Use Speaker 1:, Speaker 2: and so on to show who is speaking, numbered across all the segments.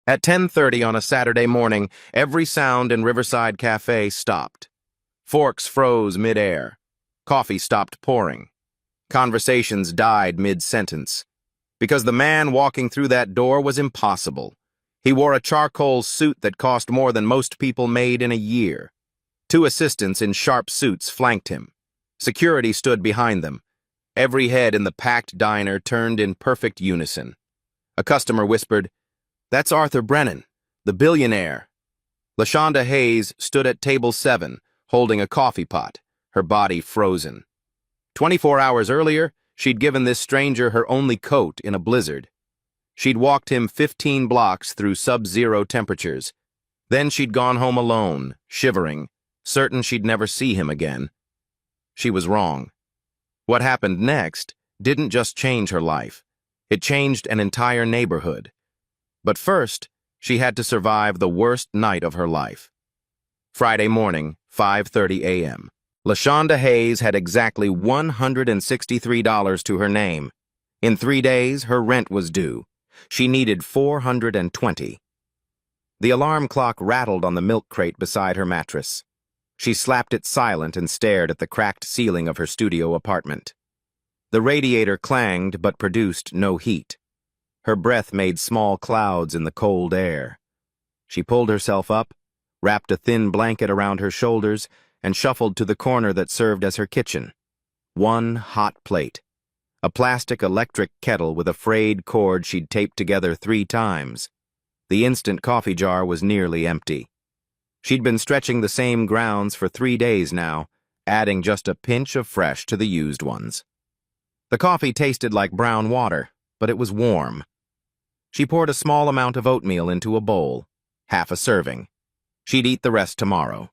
Speaker 1: At 10:30 on a Saturday morning, every sound in Riverside Cafe stopped. Forks froze mid-air. Coffee stopped pouring. Conversations died mid-sentence. Because the man walking through that door was impossible. He wore a charcoal suit that cost more than most people made in a year. Two assistants in sharp suits flanked him. Security stood behind them. Every head in the packed diner turned in perfect unison. A customer whispered, "That's Arthur Brennan, the billionaire." LaShonda Hayes stood at table 7, holding a coffee pot, her body frozen. 24 hours earlier, she'd given this stranger her only coat in a blizzard. She'd walked him 15 blocks through sub-zero temperatures. Then she'd gone home alone, shivering, certain she'd never see him again. She was wrong. What happened next didn't just change her life. It changed an entire neighborhood. But first, she had to survive the worst night of her life. Friday morning, 5:30 a.m. LaShonda Hayes had exactly $163 to her name. In 3 days, her rent was due. She needed $420. The alarm clock rattled on the milk crate beside her mattress. She slapped it silent and stared at the cracked ceiling of her studio apartment. The radiator clanged but produced no heat. Her breath made small clouds in the cold air. She pulled herself up, wrapped a thin blanket around her shoulders, and shuffled to the corner that served as her kitchen. One hot plate. A plastic electric kettle with a frayed cord she'd taped together 3 times. The instant coffee jar was nearly empty. She'd been stretching the same grounds for 3 days now, adding just a pinch of fresh to the used ones. The coffee tasted like brown water, but it was warm. She poured a small amount of oatmeal into a bowl, half a serving. She'd eat the rest tomorrow.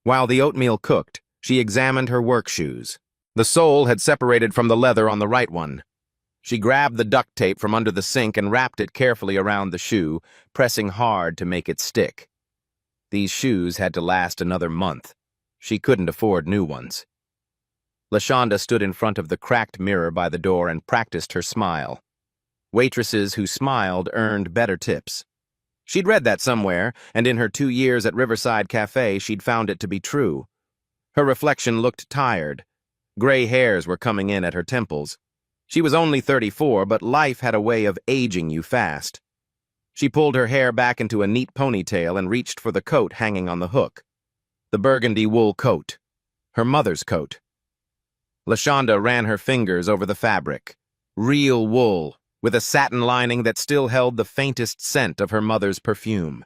Speaker 1: While the oatmeal cooked, she examined her work shoes. The sole had separated from the leather on the right one. She grabbed the duct tape from under the sink and wrapped it carefully around the shoe, pressing hard to make it stick. These shoes had to last another month. She couldn't afford new ones. LaShonda stood in front of the cracked mirror by the door and practiced her smile. Waitresses who smiled earned better tips. She'd read that somewhere, and in her 2 years at Riverside Cafe, she'd found it to be true. Her reflection looked tired. Gray hairs were coming in at her temples. She was only 34, but life had a way of aging you fast. She pulled her hair back into a neat ponytail and reached for the coat hanging on the hook. The burgundy wool coat. Her mother's coat. LaShonda ran her fingers over the fabric. Real wool, with a satin lining that still held the faintest scent of her mother's perfume.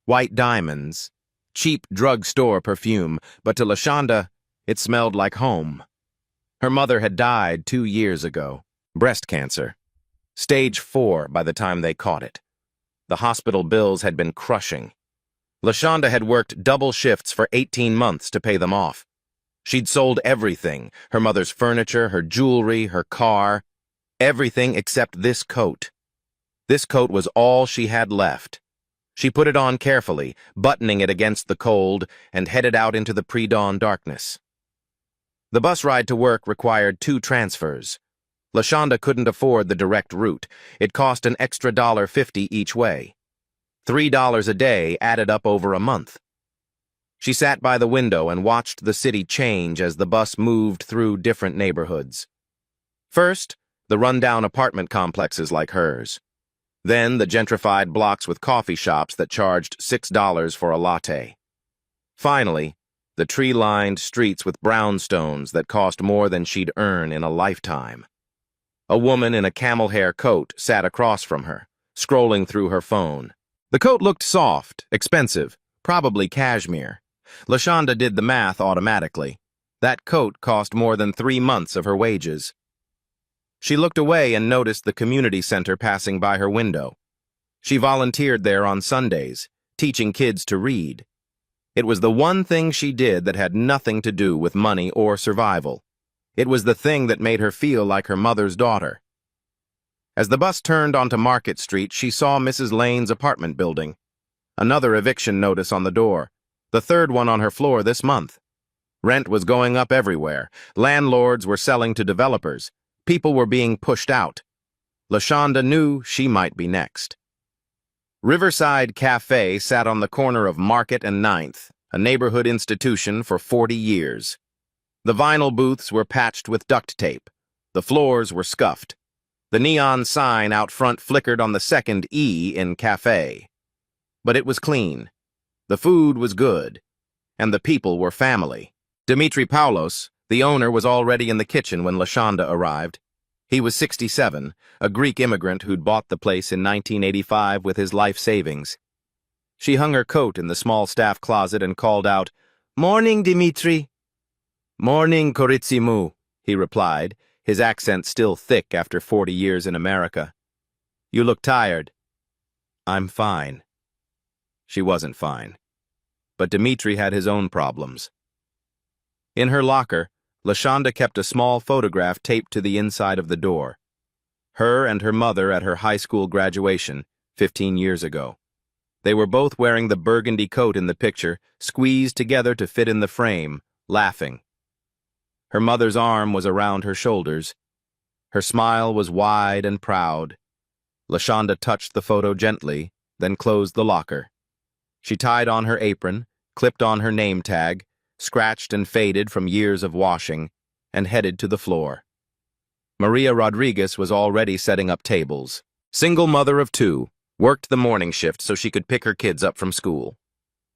Speaker 1: White diamonds. Cheap drugstore perfume, but to LaShonda, it smelled like home. Her mother had died 2 years ago. Breast cancer. Stage 4 by the time they caught it. The hospital bills had been crushing. LaShonda had worked double shifts for 18 months to pay them off. She'd sold everything, her mother's furniture, her jewelry, her car, everything except this coat. This coat was all she had left. She put it on carefully, buttoning it against the cold, and headed out into the pre-dawn darkness. The bus ride to work required 2 transfers. LaShonda couldn't afford the direct route. It cost an extra $1.50 each way. $3 a day added up over a month. She sat by the window and watched the city change as the bus moved through different neighborhoods. First, the rundown apartment complexes like hers. Then the gentrified blocks with coffee shops that charged $6 for a latte. Finally, the tree-lined streets with brownstones that cost more than she'd earn in a lifetime. A woman in a camel hair coat sat across from her, scrolling through her phone. The coat looked soft, expensive, probably cashmere. LaShonda did the math automatically. That coat cost more than 3 months of her wages. She looked away and noticed the community center passing by her window. She volunteered there on Sundays, teaching kids to read. It was the one thing she did that had nothing to do with money or survival. It was the thing that made her feel like her mother's daughter. As the bus turned onto Market Street, she saw Mrs. Lane's apartment building. Another eviction notice on the door, the 3rd one on her floor this month. Rent was going up everywhere. Landlords were selling to developers. People were being pushed out. LaShonda knew she might be next. Riverside Cafe sat on the corner of Market and Ninth, a neighborhood institution for 40 years. The vinyl booths were patched with duct tape. The floors were scuffed. The neon sign out front flickered on the second E in cafe. But it was clean. The food was good. And the people were family. Dimitri Paulos, the owner, was already in the kitchen when Lashonda arrived. He was 67, a Greek immigrant who'd bought the place in 1985 with his life savings. She hung her coat in the small staff closet and called out, "Morning, Dimitri." "Morning, Koritsimu," he replied, his accent still thick after 40 years in America. "You look tired." "I'm fine." She wasn't fine. But Dimitri had his own problems. In her locker, Lashonda kept a small photograph taped to the inside of the door. Her and her mother at her high school graduation, 15 years ago. They were both wearing the burgundy coat in the picture, squeezed together to fit in the frame, laughing. Her mother's arm was around her shoulders. Her smile was wide and proud. Lashonda touched the photo gently, then closed the locker. She tied on her apron, clipped on her name tag, scratched and faded from years of washing, and headed to the floor. Maria Rodriguez was already setting up tables. Single mother of two, worked the morning shift so she could pick her kids up from school.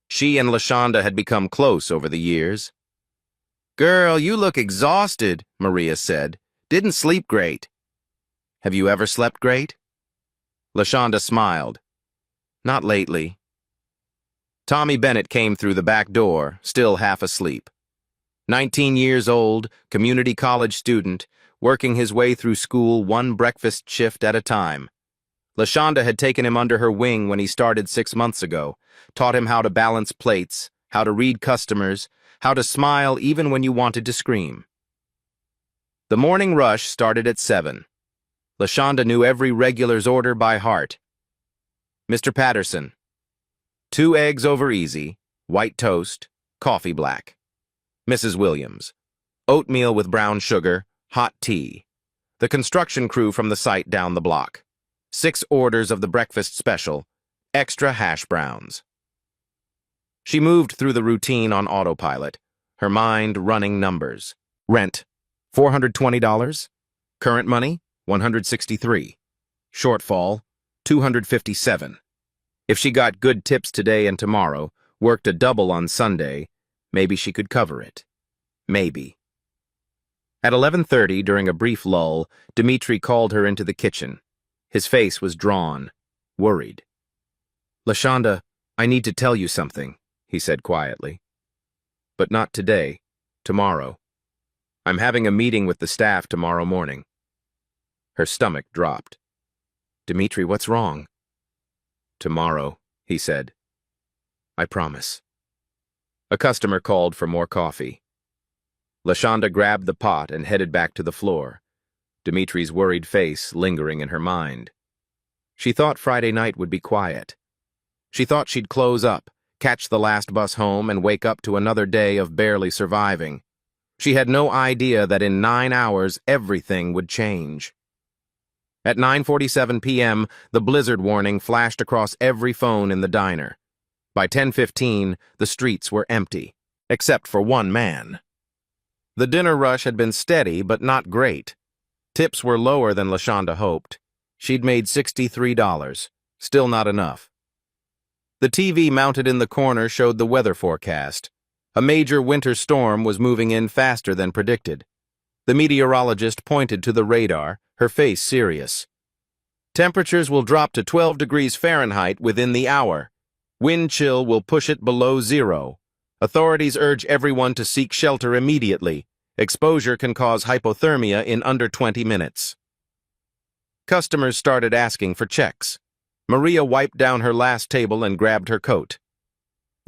Speaker 1: She and Lashonda had become close over the years. "Girl, you look exhausted," Maria said. "Didn't sleep great." "Have you ever slept great?" Lashonda smiled. "Not lately." Tommy Bennett came through the back door, still half asleep. 19 years old, community college student, working his way through school one breakfast shift at a time. Lashonda had taken him under her wing when he started 6 months ago, taught him how to balance plates, how to read customers, how to smile even when you wanted to scream. The morning rush started at 7. Lashonda knew every regular's order by heart. "Mr. Patterson. 2 eggs over easy, white toast, coffee black. Mrs. Williams. Oatmeal with brown sugar, hot tea. The construction crew from the site down the block. 6 orders of the breakfast special, extra hash browns." She moved through the routine on autopilot, her mind running numbers. Rent, $420. Current money, $163. Shortfall, $257. If she got good tips today and tomorrow, worked a double on Sunday, maybe she could cover it. Maybe. At 11:30, during a brief lull, Dimitri called her into the kitchen. His face was drawn, worried. "Lashonda, I need to tell you something," he said quietly. "But not today. Tomorrow. I'm having a meeting with the staff tomorrow morning." Her stomach dropped. "Dimitri, what's wrong?" "Tomorrow," he said. "I promise." A customer called for more coffee. Lashonda grabbed the pot and headed back to the floor, Dimitri's worried face lingering in her mind. She thought Friday night would be quiet. She thought she'd close up, catch the last bus home, and wake up to another day of barely surviving. She had no idea that in 9 hours everything would change. At 9:47 p.m., the blizzard warning flashed across every phone in the diner. By 10:15, the streets were empty, except for one man. The dinner rush had been steady, but not great. Tips were lower than Lashonda hoped. She'd made $63, still not enough. The TV mounted in the corner showed the weather forecast. A major winter storm was moving in faster than predicted. The meteorologist pointed to the radar, her face serious. "Temperatures will drop to 12 degrees Fahrenheit within the hour. Wind chill will push it below 0. Authorities urge everyone to seek shelter immediately. Exposure can cause hypothermia in under 20 minutes." Customers started asking for checks. Maria wiped down her last table and grabbed her coat.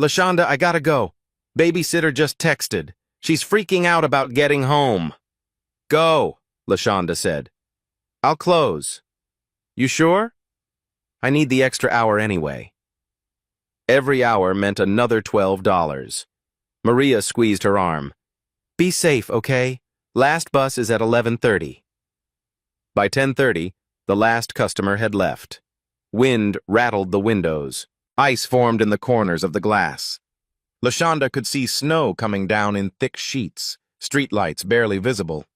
Speaker 1: "Lashonda, I gotta go. Babysitter just texted. She's freaking out about getting home." "Go," Lashonda said. "I'll close." "You sure?" "I need the extra hour anyway." Every hour meant another $12. Maria squeezed her arm. "Be safe, okay? Last bus is at 11:30. By 10:30, the last customer had left. Wind rattled the windows. Ice formed in the corners of the glass. LaShonda could see snow coming down in thick sheets, streetlights barely visible.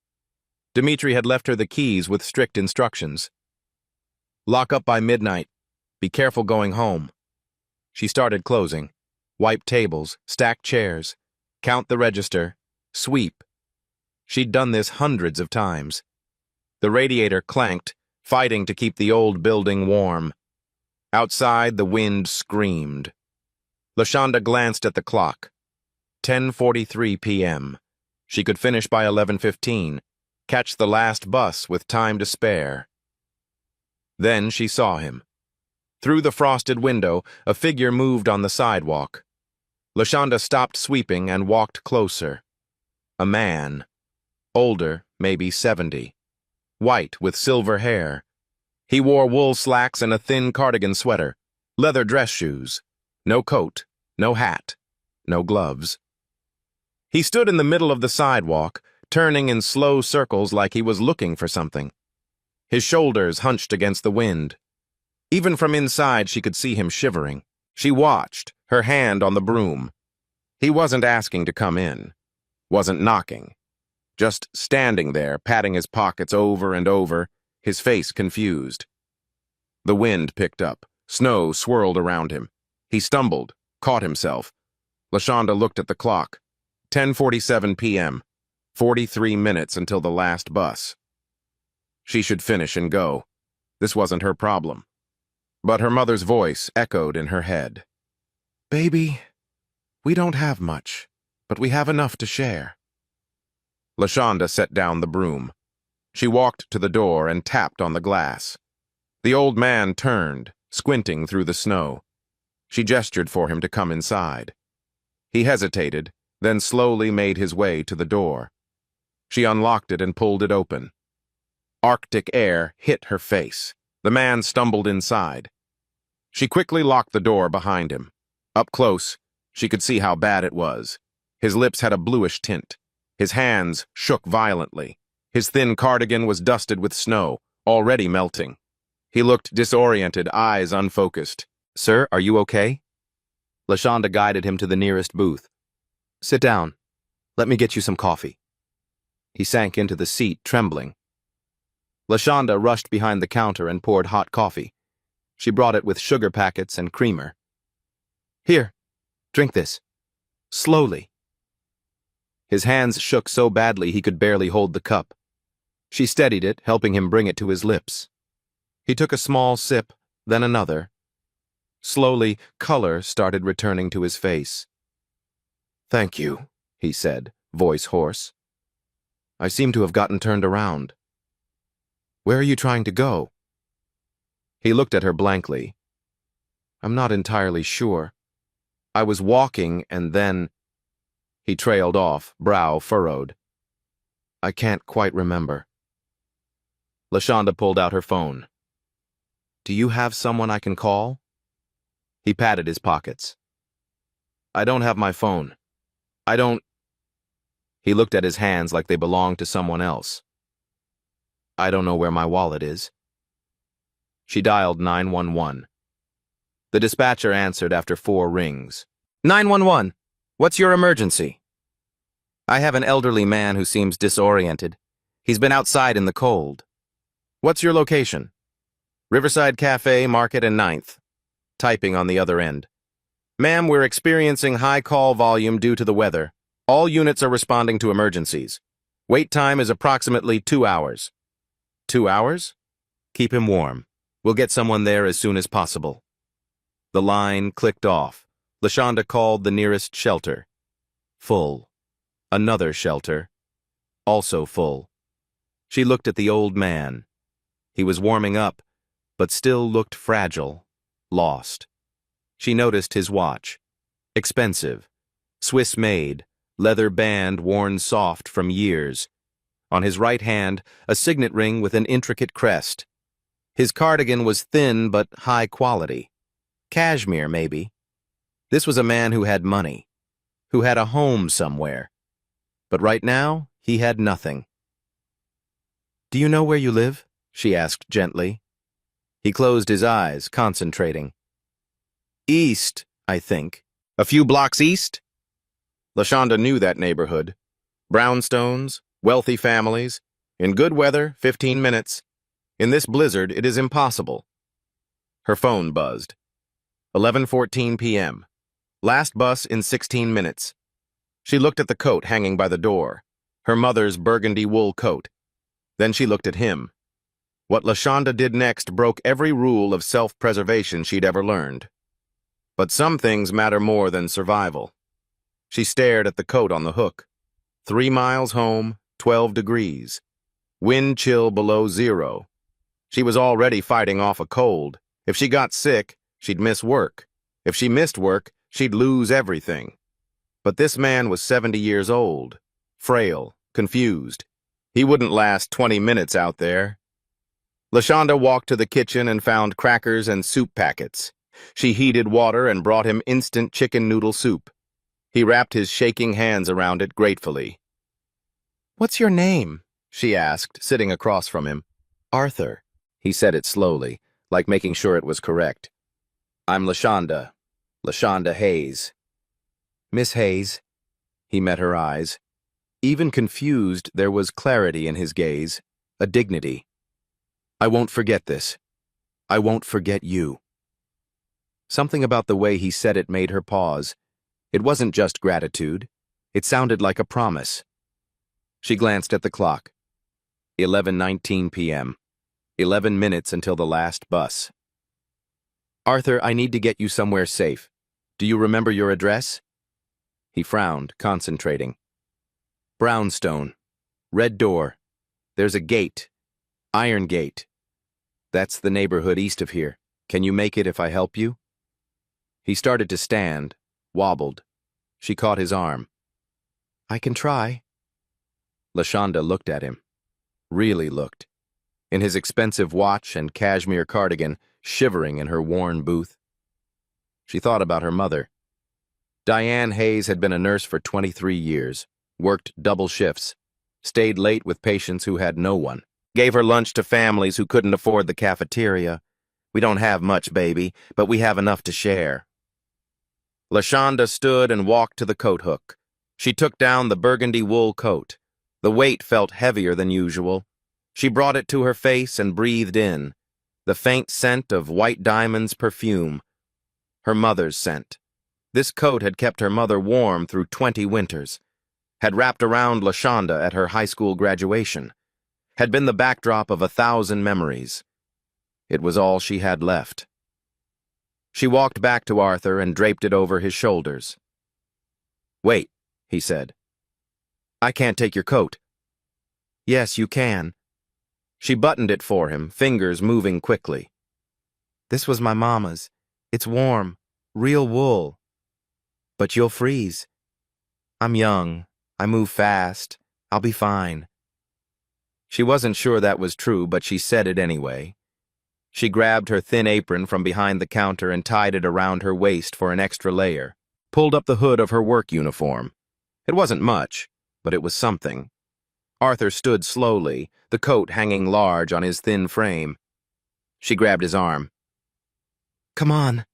Speaker 1: Dimitri had left her the keys with strict instructions. Lock up by midnight. Be careful going home. She started closing. Wipe tables, stack chairs, count the register, sweep. She'd done this hundreds of times. The radiator clanked, fighting to keep the old building warm. Outside, the wind screamed. LaShonda glanced at the clock. 10:43 p.m. She could finish by 11:15, catch the last bus with time to spare. Then she saw him. Through the frosted window, a figure moved on the sidewalk. LaShonda stopped sweeping and walked closer. A man. Older, maybe 70. White with silver hair. He wore wool slacks and a thin cardigan sweater, leather dress shoes. No coat, no hat, no gloves. He stood in the middle of the sidewalk, turning in slow circles like he was looking for something. His shoulders hunched against the wind. Even from inside, she could see him shivering. She watched, her hand on the broom. He wasn't asking to come in, wasn't knocking. Just standing there, patting his pockets over and over, his face confused. The wind picked up. Snow swirled around him. He stumbled, caught himself. LaShonda looked at the clock. 10:47 p.m. 43 minutes until the last bus. She should finish and go. This wasn't her problem. But her mother's voice echoed in her head. "Baby, we don't have much, but we have enough to share." LaShonda set down the broom. She walked to the door and tapped on the glass. The old man turned, squinting through the snow. She gestured for him to come inside. He hesitated, then slowly made his way to the door. She unlocked it and pulled it open. Arctic air hit her face. The man stumbled inside. She quickly locked the door behind him. Up close, she could see how bad it was. His lips had a bluish tint. His hands shook violently. His thin cardigan was dusted with snow, already melting. He looked disoriented, eyes unfocused. "Sir, are you okay?" LaShonda guided him to the nearest booth. "Sit down. Let me get you some coffee." He sank into the seat, trembling. LaShonda rushed behind the counter and poured hot coffee. She brought it with sugar packets and creamer. "Here, drink this. Slowly." His hands shook so badly he could barely hold the cup. She steadied it, helping him bring it to his lips. He took a small sip, then another. Slowly, color started returning to his face. "Thank you," he said, voice hoarse. "I seem to have gotten turned around. Where are you trying to go?" He looked at her blankly. "I'm not entirely sure. I was walking and then—" He trailed off, brow furrowed. "I can't quite remember." LaShonda pulled out her phone. "Do you have someone I can call?" He patted his pockets. "I don't have my phone. I don't—" He looked at his hands like they belonged to someone else. "I don't know where my wallet is." She dialed 911. The dispatcher answered after 4 rings. 911, what's your emergency?" "I have an elderly man who seems disoriented. He's been outside in the cold." "What's your location?" "Riverside Cafe, Market and 9th. Typing on the other end. "Ma'am, we're experiencing high call volume due to the weather. All units are responding to emergencies. Wait time is approximately 2 hours. 2 hours? Keep him warm. We'll get someone there as soon as possible." The line clicked off. LaShonda called the nearest shelter. Full. Another shelter. Also full. She looked at the old man. He was warming up, but still looked fragile, lost. She noticed his watch. Expensive. Swiss-made, leather band worn soft from years. On his right hand, a signet ring with an intricate crest. His cardigan was thin but high quality. Cashmere, maybe. This was a man who had money, who had a home somewhere. But right now, he had nothing. "Do you know where you live?" she asked gently. He closed his eyes, concentrating. East, I think. A few blocks east? LaShonda knew that neighborhood. Brownstones, wealthy families. In good weather, 15 minutes. In this blizzard, it is impossible. Her phone buzzed. 11:14 p.m. Last bus in 16 minutes. She looked at the coat hanging by the door, her mother's burgundy wool coat. Then she looked at him. What LaShonda did next broke every rule of self-preservation she'd ever learned. But some things matter more than survival. She stared at the coat on the hook. 3 miles home, 12 degrees. Wind chill below zero. She was already fighting off a cold. If she got sick, she'd miss work. If she missed work, she'd lose everything. But this man was 70 years old, frail, confused. He wouldn't last 20 minutes out there. LaShonda walked to the kitchen and found crackers and soup packets. She heated water and brought him instant chicken noodle soup. He wrapped his shaking hands around it gratefully. "What's your name?" she asked, sitting across from him. "Arthur." He said it slowly, like making sure it was correct. "I'm LaShonda. LaShonda Hayes." "Miss Hayes." He met her eyes. Even confused, there was clarity in his gaze, a dignity. "I won't forget this. I won't forget you." Something about the way he said it made her pause. It wasn't just gratitude. It sounded like a promise. She glanced at the clock. 11:19 p.m. 11 minutes until the last bus. "Arthur, I need to get you somewhere safe. Do you remember your address?" He frowned, concentrating. "Brownstone. Red door. There's a gate. Iron gate. That's the neighborhood east of here. Can you make it if I help you?" He started to stand, wobbled. She caught his arm. "I can try." LaShonda looked at him. Really looked. In his expensive watch and cashmere cardigan, shivering in her worn booth. She thought about her mother. Diane Hayes had been a nurse for 23 years, worked double shifts, stayed late with patients who had no one, gave her lunch to families who couldn't afford the cafeteria. "We don't have much, baby, but we have enough to share." LaShonda stood and walked to the coat hook. She took down the burgundy wool coat. The weight felt heavier than usual. She brought it to her face and breathed in, the faint scent of White Diamond's perfume. Her mother's scent. This coat had kept her mother warm through 20 winters, had wrapped around LaShonda at her high school graduation, had been the backdrop of 1,000 memories. It was all she had left. She walked back to Arthur and draped it over his shoulders. "Wait," he said. "I can't take your coat." "Yes, you can." She buttoned it for him, fingers moving quickly. "This was my mama's. It's warm, real wool. But you'll freeze. I'm young. I move fast. I'll be fine." She wasn't sure that was true, but she said it anyway. She grabbed her thin apron from behind the counter and tied it around her waist for an extra layer, pulled up the hood of her work uniform. It wasn't much, but it was something. Arthur stood slowly, the coat hanging large on his thin frame. She grabbed his arm. "Come on.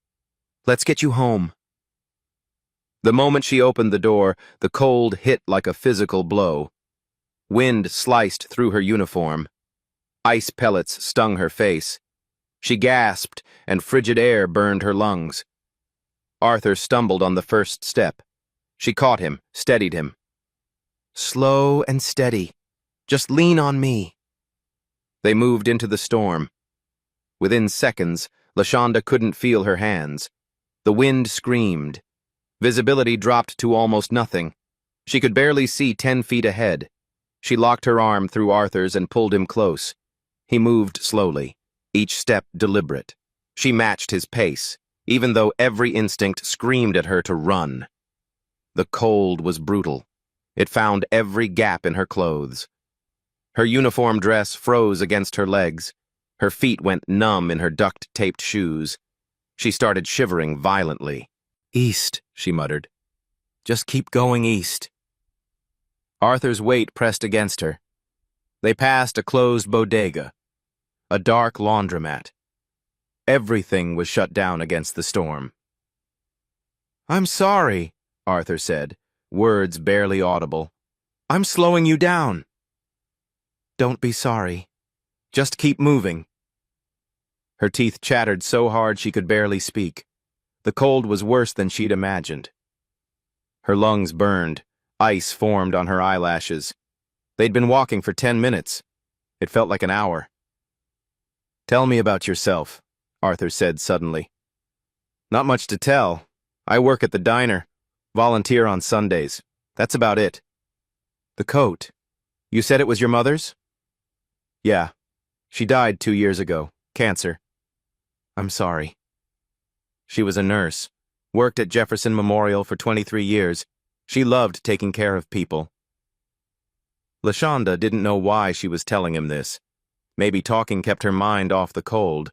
Speaker 1: Let's get you home." The moment she opened the door, the cold hit like a physical blow. Wind sliced through her uniform. Ice pellets stung her face. She gasped, and frigid air burned her lungs. Arthur stumbled on the first step. She caught him, steadied him. "Slow and steady. Just lean on me." They moved into the storm. Within seconds, LaShonda couldn't feel her hands. The wind screamed. Visibility dropped to almost nothing. She could barely see 10 feet ahead. She locked her arm through Arthur's and pulled him close. He moved slowly, each step deliberate. She matched his pace, even though every instinct screamed at her to run. The cold was brutal. It found every gap in her clothes. Her uniform dress froze against her legs. Her feet went numb in her duct-taped shoes. She started shivering violently. "East," she muttered. "Just keep going east." Arthur's weight pressed against her. They passed a closed bodega, a dark laundromat. Everything was shut down against the storm. "I'm sorry," Arthur said, words barely audible. "I'm slowing you down." "Don't be sorry. Just keep moving." Her teeth chattered so hard she could barely speak. The cold was worse than she'd imagined. Her lungs burned. Ice formed on her eyelashes. They'd been walking for 10 minutes. It felt like an hour. "Tell me about yourself," Arthur said suddenly. "Not much to tell. I work at the diner, volunteer on Sundays. That's about it." "The coat. You said it was your mother's?" "Yeah. She died 2 years ago. Cancer." "I'm sorry." She was a nurse. Worked at Jefferson Memorial for 23 years. She loved taking care of people. LaShonda didn't know why she was telling him this. Maybe talking kept her mind off the cold.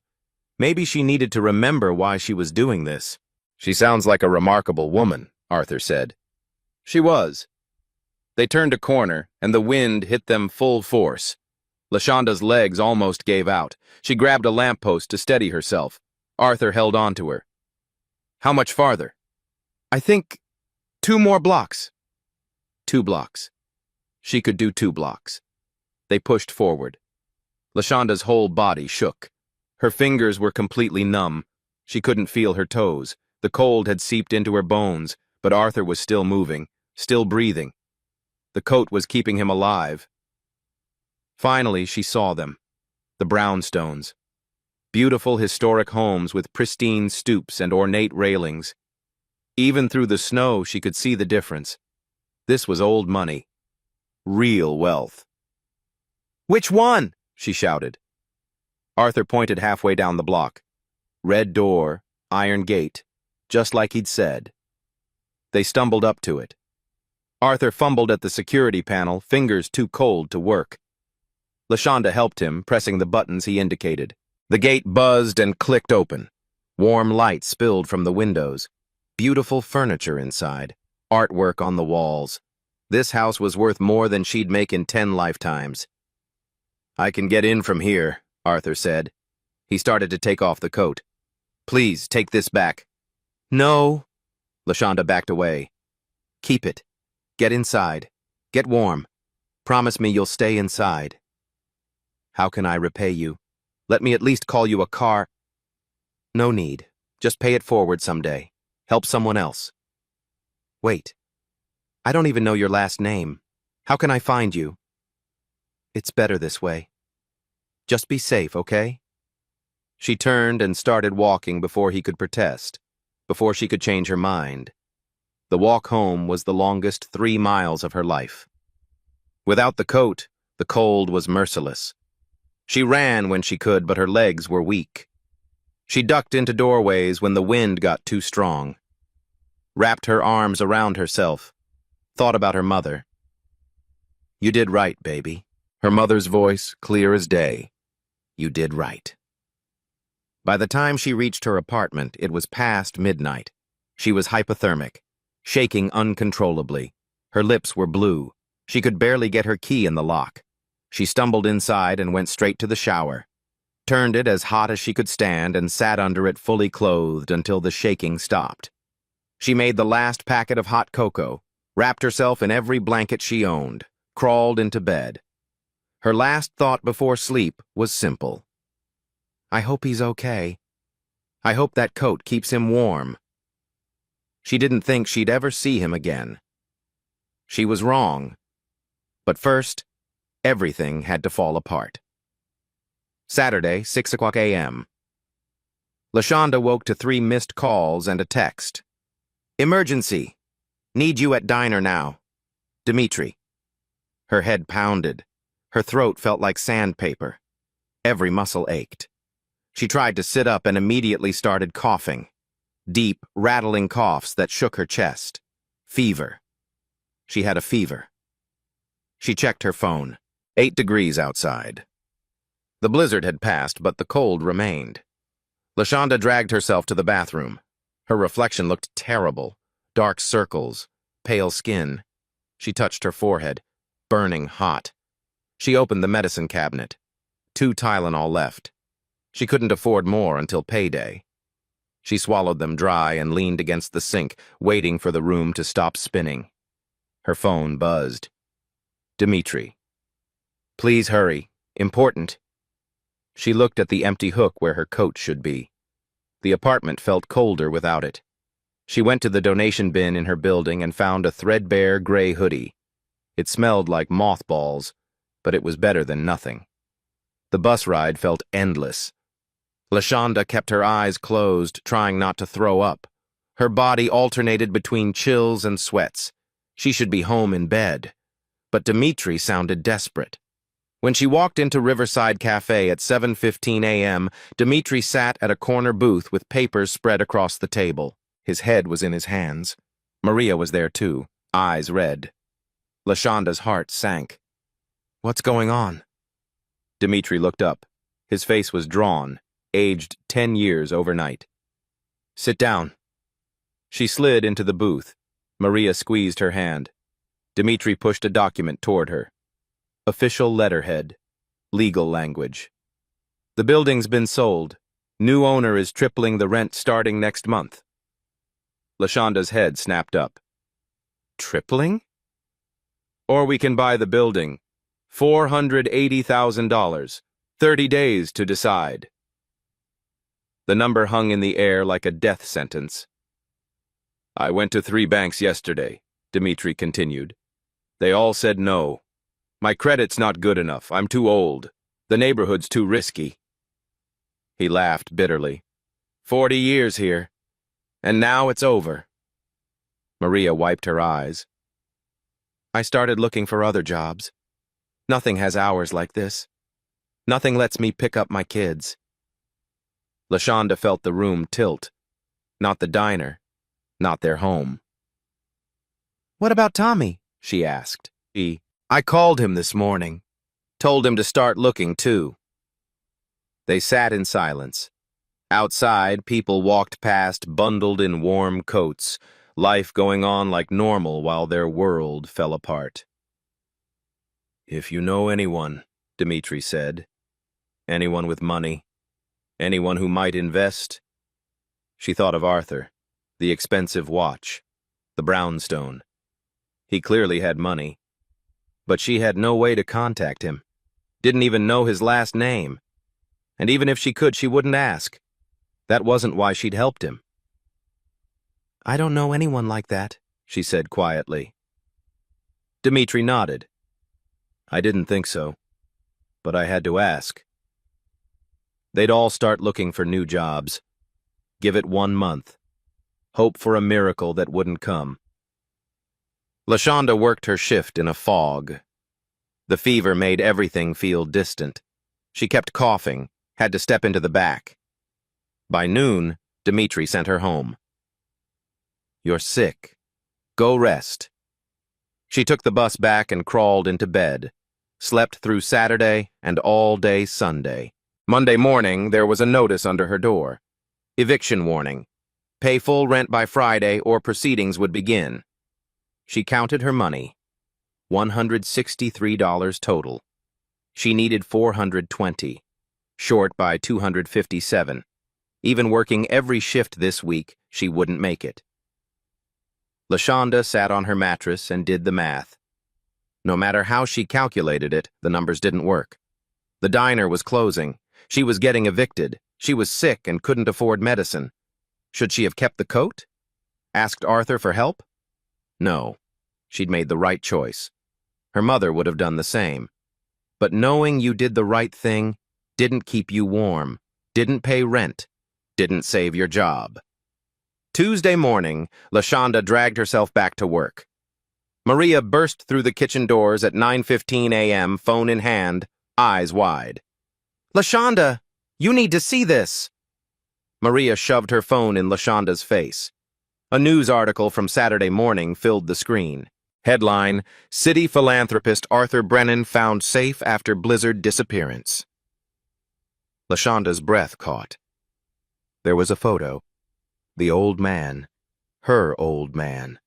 Speaker 1: Maybe she needed to remember why she was doing this. "She sounds like a remarkable woman," Arthur said. She was. They turned a corner, and the wind hit them full force. LaShonda's legs almost gave out. She grabbed a lamppost to steady herself. Arthur held on to her. "How much farther?" "I think 2 more blocks." 2 blocks. She could do 2 blocks. They pushed forward. LaShonda's whole body shook. Her fingers were completely numb. She couldn't feel her toes. The cold had seeped into her bones, but Arthur was still moving, still breathing. The coat was keeping him alive. Finally, she saw them. The brownstones. Beautiful historic homes with pristine stoops and ornate railings. Even through the snow, she could see the difference. This was old money. Real wealth. "Which one?" she shouted. Arthur pointed halfway down the block. Red door, iron gate, just like he'd said. They stumbled up to it. Arthur fumbled at the security panel, fingers too cold to work. LaShonda helped him, pressing the buttons he indicated. The gate buzzed and clicked open. Warm light spilled from the windows. Beautiful furniture inside. Artwork on the walls. This house was worth more than she'd make in 10 lifetimes. "I can get in from here," Arthur said. He started to take off the coat. "Please, take this back." "No." LaShonda backed away. "Keep it. Get inside. Get warm. Promise me you'll stay inside." "How can I repay you? Let me at least call you a car." "No need. Just pay it forward someday. Help someone else." "Wait. I don't even know your last name. How can I find you?" "It's better this way. Just be safe, okay?" She turned and started walking before he could protest, before she could change her mind. The walk home was the longest 3 miles of her life. Without the coat, the cold was merciless. She ran when she could, but her legs were weak. She ducked into doorways when the wind got too strong. Wrapped her arms around herself, thought about her mother. "You did right, baby." Her mother's voice, clear as day. "You did right." By the time she reached her apartment, it was past midnight. She was hypothermic, shaking uncontrollably. Her lips were blue. She could barely get her key in the lock. She stumbled inside and went straight to the shower, turned it as hot as she could stand and sat under it fully clothed until the shaking stopped. She made the last packet of hot cocoa, wrapped herself in every blanket she owned, crawled into bed. Her last thought before sleep was simple. "I hope he's okay. I hope that coat keeps him warm." She didn't think she'd ever see him again. She was wrong. But first, everything had to fall apart. Saturday, 6:00 a.m. LaShonda woke to 3 missed calls and a text. "Emergency. Need you at diner now. Dimitri." Her head pounded. Her throat felt like sandpaper. Every muscle ached. She tried to sit up and immediately started coughing. Deep, rattling coughs that shook her chest. Fever. She had a fever. She checked her phone. 8 degrees outside. The blizzard had passed, but the cold remained. LaShonda dragged herself to the bathroom. Her reflection looked terrible. Dark circles, pale skin. She touched her forehead, burning hot. She opened the medicine cabinet. 2 Tylenol left. She couldn't afford more until payday. She swallowed them dry and leaned against the sink, waiting for the room to stop spinning. Her phone buzzed. Dmitri. Please hurry. Important. She looked at the empty hook where her coat should be. The apartment felt colder without it. She went to the donation bin in her building and found a threadbare gray hoodie. It smelled like mothballs, but it was better than nothing. The bus ride felt endless. Lashonda kept her eyes closed, trying not to throw up. Her body alternated between chills and sweats. She should be home in bed. But Dmitri sounded desperate. When she walked into Riverside Cafe at 7:15 a.m., Dmitri sat at a corner booth with papers spread across the table. His head was in his hands. Maria was there too, eyes red. Lashonda's heart sank. What's going on? Dmitri looked up. His face was drawn, aged 10 years overnight. Sit down. She slid into the booth. Maria squeezed her hand. Dmitri pushed a document toward her. Official letterhead. Legal language. The building's been sold. New owner is tripling the rent starting next month. Lashonda's head snapped up. Tripling? Or we can buy the building. $480,000. 30 days to decide. The number hung in the air like a death sentence. I went to 3 banks yesterday, Dmitri continued. They all said no. My credit's not good enough. I'm too old. The neighborhood's too risky. He laughed bitterly. 40 years here. And now it's over. Maria wiped her eyes. I started looking for other jobs. Nothing has hours like this. Nothing lets me pick up my kids. Lashonda felt the room tilt. Not the diner. Not their home. What about Tommy? She asked. I called him this morning. Told him to start looking, too. They sat in silence. Outside, people walked past bundled in warm coats, life going on like normal while their world fell apart. If you know anyone, Dmitri said, anyone with money, anyone who might invest. She thought of Arthur, the expensive watch, the brownstone. He clearly had money. But she had no way to contact him, didn't even know his last name. And even if she could, she wouldn't ask. That wasn't why she'd helped him. I don't know anyone like that, she said quietly. Dmitri nodded. I didn't think so, but I had to ask. They'd all start looking for new jobs. Give it 1 month. Hope for a miracle that wouldn't come. Lashonda worked her shift in a fog. The fever made everything feel distant. She kept coughing, had to step into the back. By noon, Dmitri sent her home. You're sick. Go rest. She took the bus back and crawled into bed, slept through Saturday and all day Sunday. Monday morning, there was a notice under her door. Eviction warning. Pay full rent by Friday or proceedings would begin. She counted her money. $163 total. She needed $420, short by $257. Even working every shift this week, she wouldn't make it. Lashonda sat on her mattress and did the math. No matter how she calculated it, the numbers didn't work. The diner was closing. She was getting evicted. She was sick and couldn't afford medicine. Should she have kept the coat? Asked Arthur for help? No, she'd made the right choice. Her mother would have done the same. But knowing you did the right thing didn't keep you warm, didn't pay rent, didn't save your job. Tuesday morning, Lashonda dragged herself back to work. Maria burst through the kitchen doors at 9:15 a.m., phone in hand, eyes wide. Lashonda, you need to see this. Maria shoved her phone in Lashonda's face. A news article from Saturday morning filled the screen. Headline, City Philanthropist Arthur Brennan found safe after blizzard disappearance. Lashonda's breath caught. There was a photo. The old man. Her old man.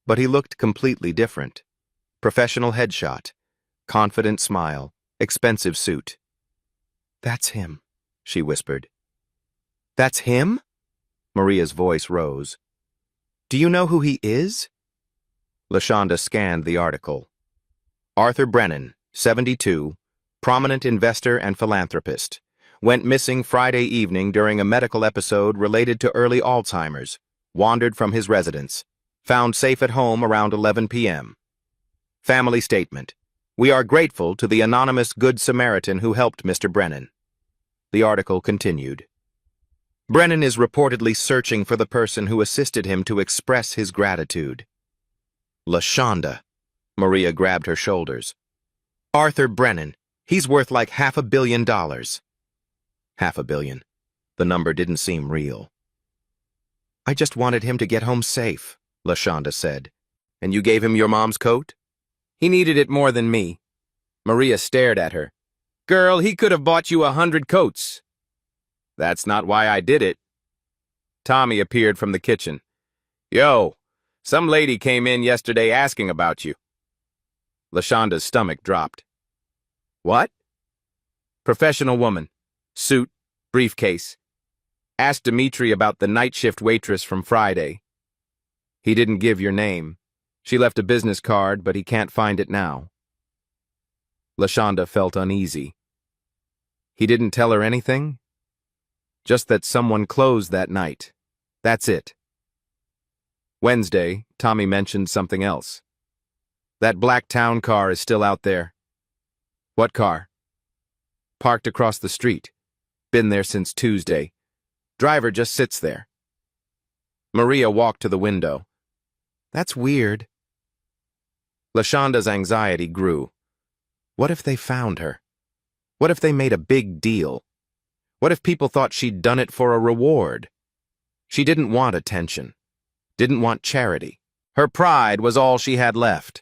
Speaker 1: But he looked completely different. Professional headshot. Confident smile. Expensive suit. That's him, she whispered. That's him? Maria's voice rose. Do you know who he is? LaShonda scanned the article. Arthur Brennan, 72, prominent investor and philanthropist, went missing Friday evening during a medical episode related to early Alzheimer's, wandered from his residence, found safe at home around 11 p.m. Family statement. We are grateful to the anonymous Good Samaritan who helped Mr. Brennan. The article continued. Brennan is reportedly searching for the person who assisted him to express his gratitude. LaShonda. Maria grabbed her shoulders. Arthur Brennan. He's worth like $500 million. $500 million. The number didn't seem real. I just wanted him to get home safe, LaShonda said. And you gave him your mom's coat? He needed it more than me. Maria stared at her. Girl, he could have bought you 100 coats. That's not why I did it. Tommy appeared from the kitchen. Yo, some lady came in yesterday asking about you. LaShonda's stomach dropped. What? Professional woman. Suit, briefcase. Asked Dimitri about the night shift waitress from Friday. He didn't give your name. She left a business card, but he can't find it now. LaShonda felt uneasy. He didn't tell her anything? Just that someone closed that night. That's it. Wednesday, Tommy mentioned something else. That black town car is still out there. What car? Parked across the street. Been there since Tuesday. Driver just sits there. Maria walked to the window. That's weird. LaShonda's anxiety grew. What if they found her? What if they made a big deal? What if people thought she'd done it for a reward? She didn't want attention. Didn't want charity. Her pride was all she had left.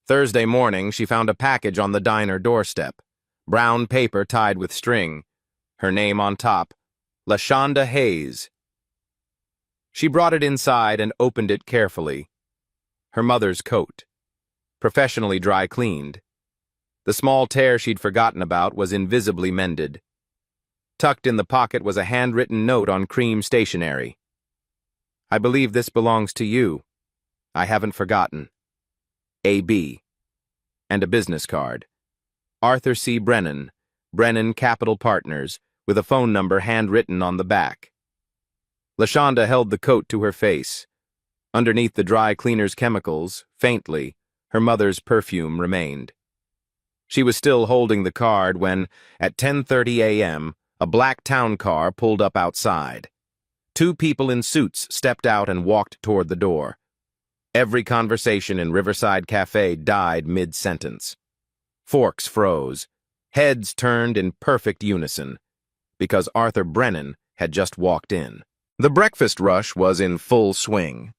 Speaker 1: Thursday morning, she found a package on the diner doorstep. Brown paper tied with string. Her name on top. LaShonda Hayes. She brought it inside and opened it carefully. Her mother's coat. Professionally dry cleaned. The small tear she'd forgotten about was invisibly mended. Tucked in the pocket was a handwritten note on cream stationery. I believe this belongs to you. I haven't forgotten. A.B. And a business card. Arthur C. Brennan, Brennan Capital Partners, with a phone number handwritten on the back. LaShonda held the coat to her face. Underneath the dry cleaner's chemicals, faintly, her mother's perfume remained. She was still holding the card when, at 10:30 a.m., a black town car pulled up outside. Two people in suits stepped out and walked toward the door. Every conversation in Riverside Cafe died mid-sentence. Forks froze. Heads turned in perfect unison, because Arthur Brennan had just walked in. The breakfast rush was in full swing.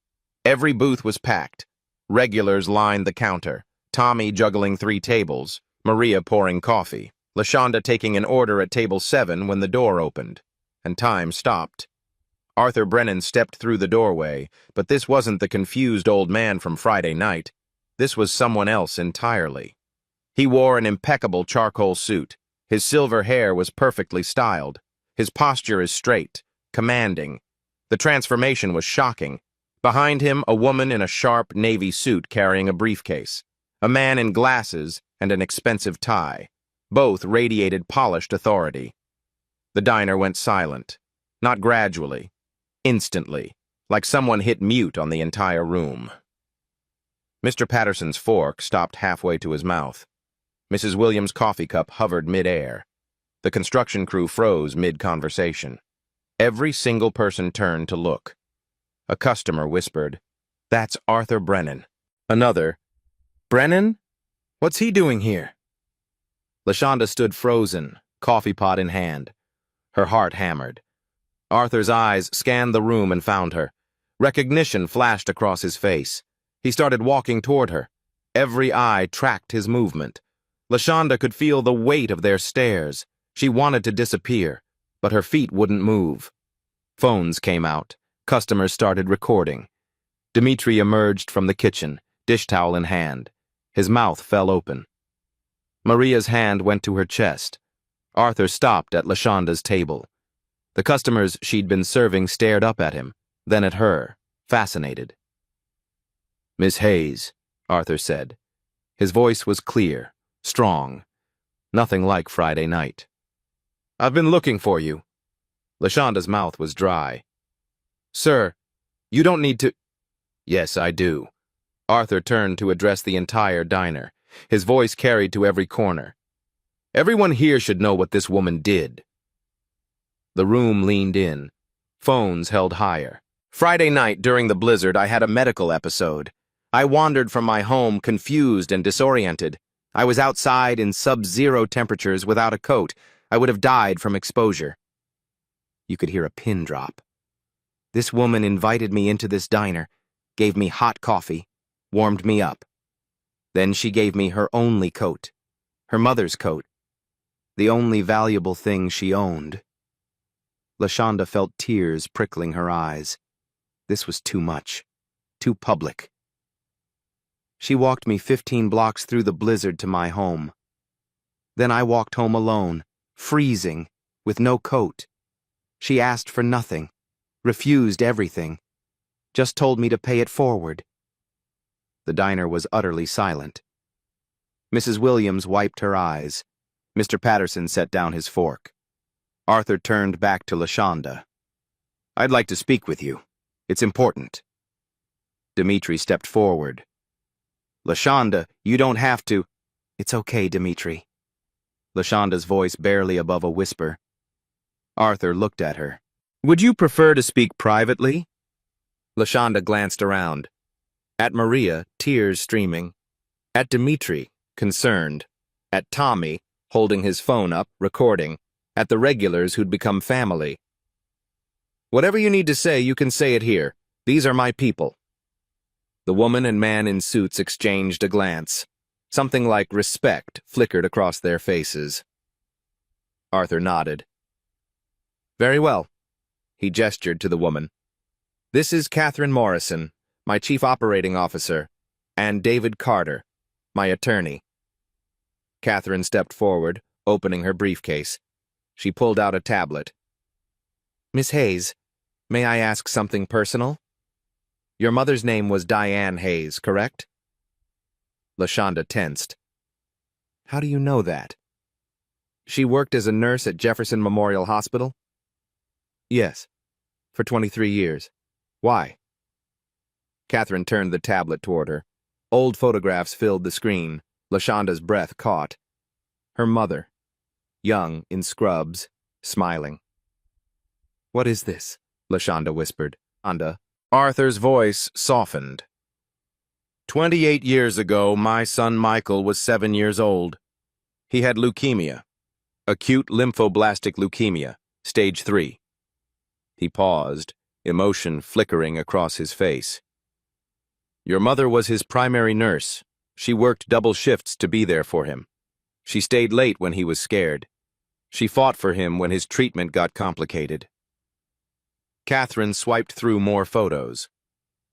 Speaker 1: Every booth was packed. Regulars lined the counter, Tommy juggling 3 tables, Maria pouring coffee, LaShonda taking an order at table 7 when the door opened, and time stopped. Arthur Brennan stepped through the doorway, but this wasn't the confused old man from Friday night. This was someone else entirely. He wore an impeccable charcoal suit. His silver hair was perfectly styled. His posture is straight, commanding. The transformation was shocking. Behind him, a woman in a sharp navy suit carrying a briefcase. A man in glasses and an expensive tie. Both radiated polished authority. The diner went silent. Not gradually. Instantly, like someone hit mute on the entire room. Mr. Patterson's fork stopped halfway to his mouth. Mrs. Williams' coffee cup hovered mid-air. The construction crew froze mid-conversation. Every single person turned to look. A customer whispered, "That's Arthur Brennan." Another, "Brennan? What's he doing here?" LaShonda stood frozen, coffee pot in hand. Her heart hammered. Arthur's eyes scanned the room and found her. Recognition flashed across his face. He started walking toward her. Every eye tracked his movement. LaShonda could feel the weight of their stares. She wanted to disappear, but her feet wouldn't move. Phones came out. Customers started recording. Dimitri emerged from the kitchen, dish towel in hand. His mouth fell open. Maria's hand went to her chest. Arthur stopped at LaShonda's table. The customers she'd been serving stared up at him, then at her, fascinated. "Miss Hayes," Arthur said. His voice was clear, strong, nothing like Friday night. "I've been looking for you." LaShonda's mouth was dry. "Sir, you don't need to—" "Yes, I do." Arthur turned to address the entire diner. His voice carried to every corner. "Everyone here should know what this woman did." The room leaned in, phones held higher. "Friday night, during the blizzard, I had a medical episode. I wandered from my home confused and disoriented. I was outside in sub-zero temperatures without a coat. I would have died from exposure." You could hear a pin drop. "This woman invited me into this diner, gave me hot coffee, warmed me up. Then she gave me her only coat, her mother's coat, the only valuable thing she owned." LaShonda felt tears prickling her eyes. This was too much, too public. "She walked me 15 blocks through the blizzard to my home. Then I walked home alone, freezing, with no coat. She asked for nothing, refused everything, just told me to pay it forward." The diner was utterly silent. Mrs. Williams wiped her eyes. Mr. Patterson set down his fork. Arthur turned back to LaShonda. "I'd like to speak with you. It's important." Dimitri stepped forward. "LaShonda, you don't have to—" "It's okay, Dimitri." LaShonda's voice barely above a whisper. Arthur looked at her. "Would you prefer to speak privately?" LaShonda glanced around. At Maria, tears streaming. At Dimitri, concerned. At Tommy, holding his phone up, recording. At the regulars who'd become family. "Whatever you need to say, you can say it here. These are my people." The woman and man in suits exchanged a glance. Something like respect flickered across their faces. Arthur nodded. "Very well." He gestured to the woman. "This is Catherine Morrison, my chief operating officer, and David Carter, my attorney." Catherine stepped forward, opening her briefcase. She pulled out a tablet. "Miss Hayes, may I ask something personal? Your mother's name was Diane Hayes, correct?" LaShonda tensed. "How do you know that?" "She worked as a nurse at Jefferson Memorial Hospital?" "Yes, for 23 years. Why?" Catherine turned the tablet toward her. Old photographs filled the screen. LaShonda's breath caught. Her mother, young, in scrubs, smiling. "What is this?" LaShonda whispered. Arthur's voice softened. 28 years ago, my son Michael was 7 years old. He had leukemia, acute lymphoblastic leukemia, stage 3. He paused, emotion flickering across his face. Your mother was his primary nurse. She worked double shifts to be there for him. She stayed late when he was scared. She fought for him when his treatment got complicated. Catherine swiped through more photos.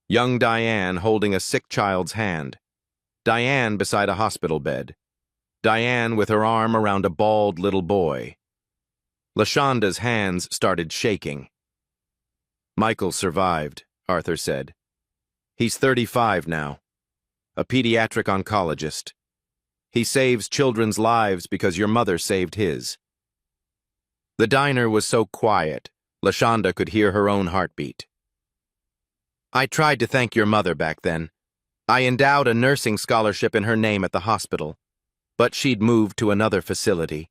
Speaker 1: Young Diane holding a sick child's hand. Diane beside a hospital bed. Diane with her arm around a bald little boy. LaShonda's hands started shaking. Michael survived, Arthur said. He's 35 now. A pediatric oncologist. He saves children's lives because your mother saved his. The diner was so quiet, LaShonda could hear her own heartbeat. I tried to thank your mother back then. I endowed a nursing scholarship in her name at the hospital, but she'd moved to another facility.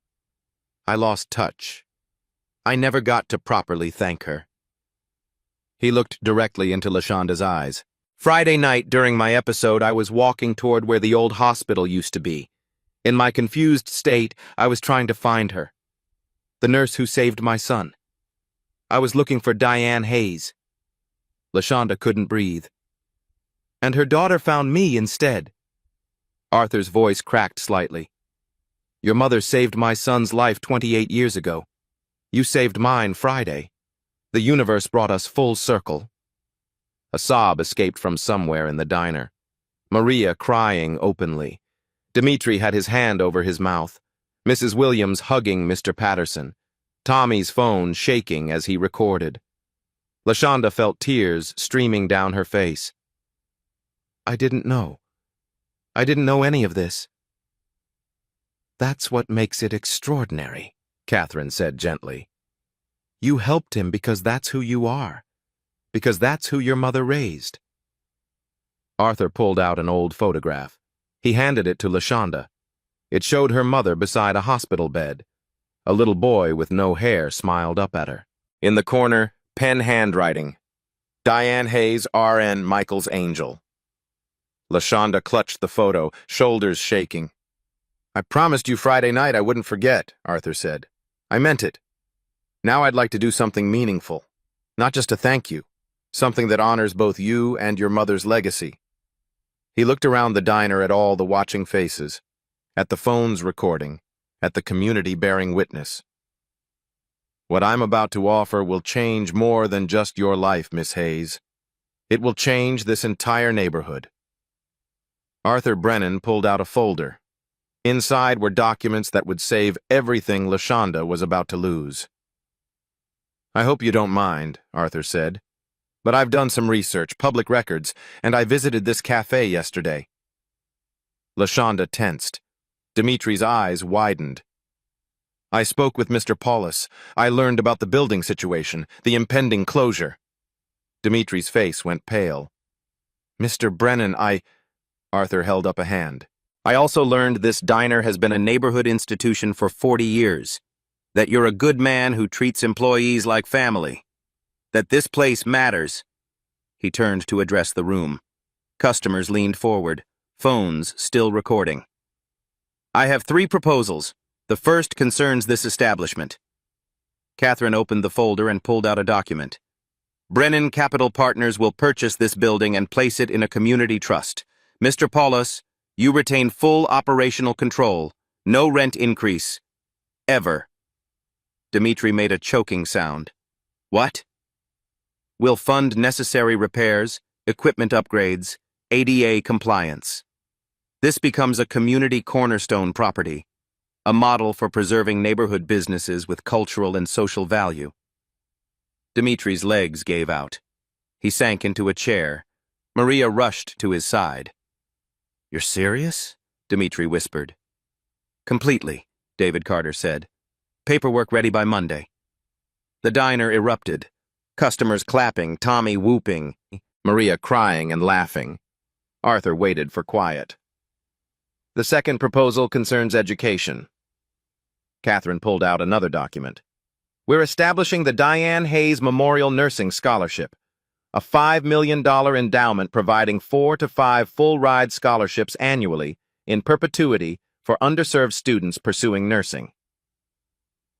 Speaker 1: I lost touch. I never got to properly thank her. He looked directly into LaShonda's eyes. Friday night during my episode, I was walking toward where the old hospital used to be. In my confused state, I was trying to find her. The nurse who saved my son. I was looking for Diane Hayes. LaShonda couldn't breathe. And her daughter found me instead. Arthur's voice cracked slightly. Your mother saved my son's life 28 years ago. You saved mine Friday. The universe brought us full circle. A sob escaped from somewhere in the diner. Maria crying openly. Dimitri had his hand over his mouth. Mrs. Williams hugging Mr. Patterson, Tommy's phone shaking as he recorded. LaShonda felt tears streaming down her face. I didn't know. I didn't know any of this. That's what makes it extraordinary, Catherine said gently. You helped him because that's who you are, because that's who your mother raised. Arthur pulled out an old photograph. He handed it to LaShonda. It showed her mother beside a hospital bed. A little boy with no hair smiled up at her. In the corner, pen handwriting. Diane Hayes, R.N. Michael's angel. LaShonda clutched the photo, shoulders shaking. I promised you Friday night I wouldn't forget, Arthur said. I meant it. Now I'd like to do something meaningful. Not just a thank you. Something that honors both you and your mother's legacy. He looked around the diner at all the watching faces, at the phones recording, at the community bearing witness. What I'm about to offer will change more than just your life, Miss Hayes. It will change this entire neighborhood. Arthur Brennan pulled out a folder. Inside were documents that would save everything LaShonda was about to lose. I hope you don't mind, Arthur said, but I've done some research, public records, and I visited this cafe yesterday. LaShonda tensed. Dimitri's eyes widened. I spoke with Mr. Paulus. I learned about the building situation, the impending closure. Dimitri's face went pale. Mr. Brennan, Arthur held up a hand. I also learned this diner has been a neighborhood institution for 40 years. That you're a good man who treats employees like family. That this place matters. He turned to address the room. Customers leaned forward, phones still recording. I have 3 proposals. The first concerns this establishment. Catherine opened the folder and pulled out a document. Brennan Capital Partners will purchase this building and place it in a community trust. Mr. Paulus, you retain full operational control. No rent increase. Ever. Dimitri made a choking sound. What? Will fund necessary repairs, equipment upgrades, ADA compliance. This becomes a community cornerstone property, a model for preserving neighborhood businesses with cultural and social value. Dimitri's legs gave out. He sank into a chair. Maria rushed to his side. You're serious? Dimitri whispered. Completely, David Carter said. Paperwork ready by Monday. The diner erupted. Customers clapping, Tommy whooping, Maria crying and laughing. Arthur waited for quiet. The second proposal concerns education. Catherine pulled out another document. We're establishing the Diane Hayes Memorial Nursing Scholarship, a $5 million endowment providing 4 to 5 full-ride scholarships annually in perpetuity for underserved students pursuing nursing.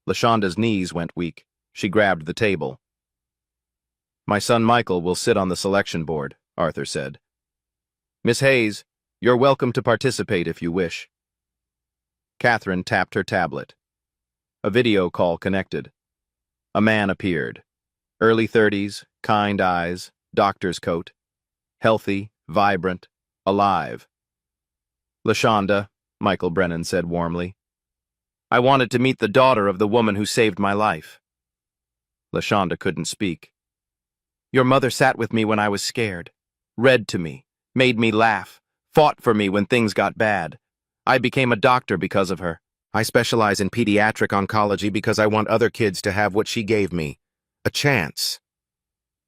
Speaker 1: LaShonda's knees went weak. She grabbed the table. My son Michael will sit on the selection board, Arthur said. Miss Hayes, you're welcome to participate if you wish. Catherine tapped her tablet. A video call connected. A man appeared. Early 30s, kind eyes, doctor's coat. Healthy, vibrant, alive. LaShonda, Michael Brennan said warmly. I wanted to meet the daughter of the woman who saved my life. LaShonda couldn't speak. Your mother sat with me when I was scared, read to me, made me laugh, fought for me when things got bad. I became a doctor because of her. I specialize in pediatric oncology because I want other kids to have what she gave me, a chance.